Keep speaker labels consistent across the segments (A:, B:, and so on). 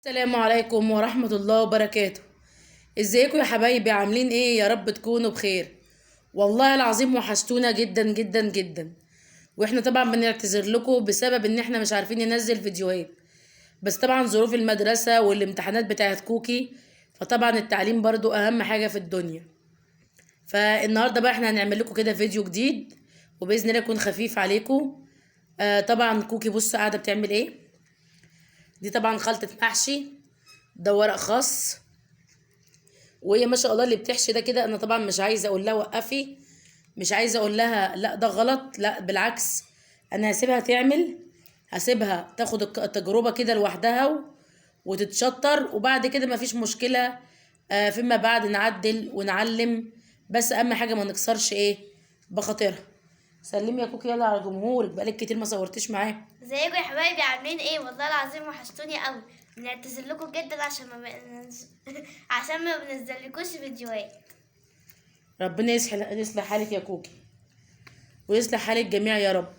A: السلام عليكم ورحمة الله وبركاته. ازيكم يا حبايبي؟ عاملين ايه؟ يا رب تكونوا بخير. والله العظيم وحشتونا جدا جدا جدا. واحنا طبعا بنعتذر لكم بسبب ان احنا مش عارفين ننزل فيديوهات، بس طبعا ظروف المدرسة والامتحانات بتاعت كوكي، فطبعا التعليم برضو اهم حاجة في الدنيا. فالنهاردة بقى احنا هنعمل لكم كده فيديو جديد، وبإذن الله يكون خفيف عليكم. طبعا كوكي بص قاعدة بتعمل ايه. دي طبعا خلطة محشي، ده ورق خاص، وهي ما شاء الله اللي بتحشي ده كده. انا طبعا مش عايزه اقول لها وقفي، مش عايزه اقول لها لا ده غلط، لا بالعكس، انا هسيبها تعمل، هسيبها تاخد التجربه كده لوحدها وتتشطر، وبعد كده مفيش مشكله. فيما بعد نعدل ونعلم، بس اهم حاجه ما نكسرش ايه بخاطرها. سلمي يا كوكي يلا على جمهورك، بقالك كتير ما صورتيش معاه.
B: ازيكم يا حبايبي؟ عاملين ايه؟ والله العظيم وحشتوني قوي. بنعتذر لكم جدا عشان عشان ما بنزلكوش فيديوهات.
A: ربنا يصلح حالك يا كوكي، ويصلح حال الجميع يا رب.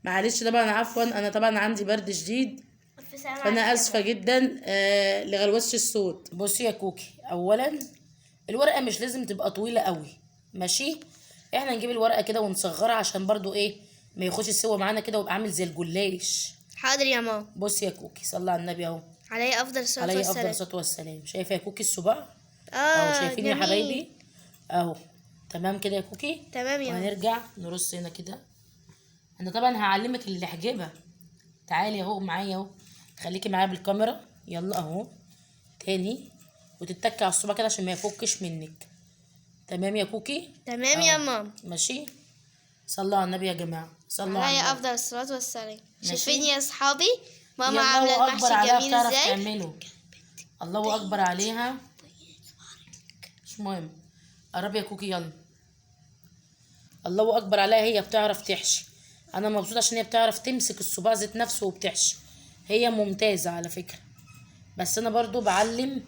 A: معلش طبعا، عفوا، انا طبعا عندي برد شديد،
B: الف سلامة
A: فانا
B: عليك يا
A: اسفه
B: بابا.
A: جدا لغلوشه الصوت. بصي يا كوكي، اولا الورقه مش لازم تبقى طويله قوي، ماشي؟ احنا نجيب الورقه كده ونصغرها عشان برضو ايه، ما يخش السوا معانا كده ويبقى عامل زي الجلاش.
B: حاضر يا ماما.
A: بصي يا كوكي، صلي على النبي اهو.
B: عليه افضل الصلاة
A: عليه افضل
B: والسلام.
A: الصلاه والسلام. شايفه يا كوكي الصباع اهو؟ شايفين يا
B: جميل.
A: حبايبي اهو؟ تمام كده يا كوكي.
B: تمام يا ماما.
A: وهنرجع نرص هنا كده. انا طبعا هعلمك الحجبه. تعالي اهو معايا اهو، خليكي معايا بالكاميرا. يلا اهو تاني، وتتكي على الصباع كده عشان ما يفكش منك. تمام يا كوكي؟
B: تمام يا ماما.
A: ماشي. صلوا على النبي يا جماعه، صلوا على
B: عليه
A: النبي.
B: افضل الصلاة والسلام.
A: ماشي.
B: شايفين يا اصحابي ماما
A: يا
B: عاملة
A: الله
B: المحشي
A: اكبر عليها،
B: جميل
A: بتعرف
B: ازاي؟
A: تعمله. الله اكبر عليها. مش مهم، قربي يا كوكي يلا. الله اكبر عليها، هي بتعرف تحشي. انا مبسوطه عشان هي بتعرف تمسك الصباع ذات نفسه وبتحشي. هي ممتازه على فكره، بس انا برضو بعلم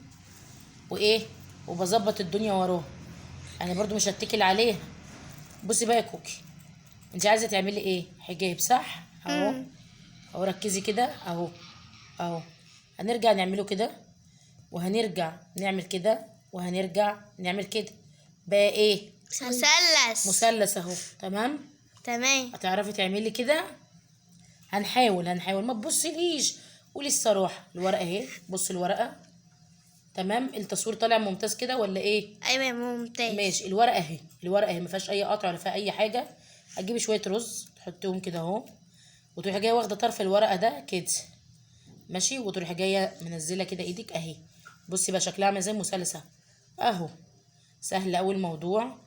A: وايه، وبظبط الدنيا وراها. انا برضو مش هتكل عليها. بصي بقى يا كوكي، انت عايزه تعملي ايه؟ حجاب صح اهو. اهو ركزي كده اهو. اهو هنرجع نعمله كده، وهنرجع نعمل كده، وهنرجع نعمل كده. بقى ايه؟
B: مثلث.
A: مثلث اهو. تمام.
B: تمام.
A: هتعرفي تعملي كده؟ هنحاول ما تبصليش، قولي الصراحه. الورقه اهي، بصي الورقه. تمام. التصوير طالع ممتاز كده ولا ايه؟
B: ايوه يا ماما ممتاز.
A: ماشي. الورقه اهي، الورقه اهي ما فيهاش اي قطع ولا فيها اي حاجه. هتجيبي شويه رز تحطيهم كده اهو، وتروحي جايه واخده طرف الورقه ده كده، ماشي، وتروحي جايه منزله كده ايدك اهي. بصي بقى شكلها عامل زي المثلث اهو. سهل اوي الموضوع،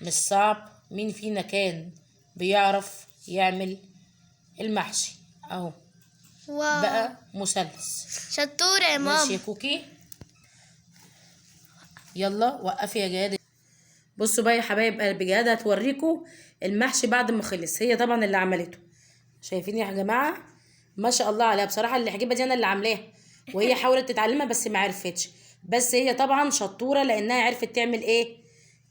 A: مش صعب. مين فينا كان بيعرف يعمل المحشي اهو؟
B: واو.
A: بقى مثلث.
B: شطورة يا
A: ماشي
B: ماما.
A: يا كوكي. يلا وقفي يا جهاد. بصوا بقى يا حبايب قلبي، جهاد هتوريكم المحشي بعد ما خلص. هي طبعا اللي عملته، شايفين يا جماعه؟ ما شاء الله عليها بصراحه. الحجيبه دي انا اللي عاملاها، وهي حاولت تتعلمها بس ما عرفتش. بس هي طبعا شطوره لانها عرفت تعمل ايه،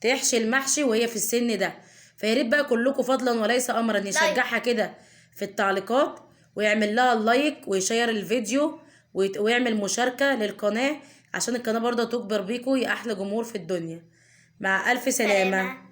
A: تحشي المحشي وهي في السن ده. فيا ريت بقى كلكم فضلا وليس امرا يشجعها كده في التعليقات، ويعمل لها اللايك ويشير الفيديو ويعمل مشاركه للقناه، عشان القناه برضه تكبر بيكم يا احلى جمهور في الدنيا. مع الف سلامه.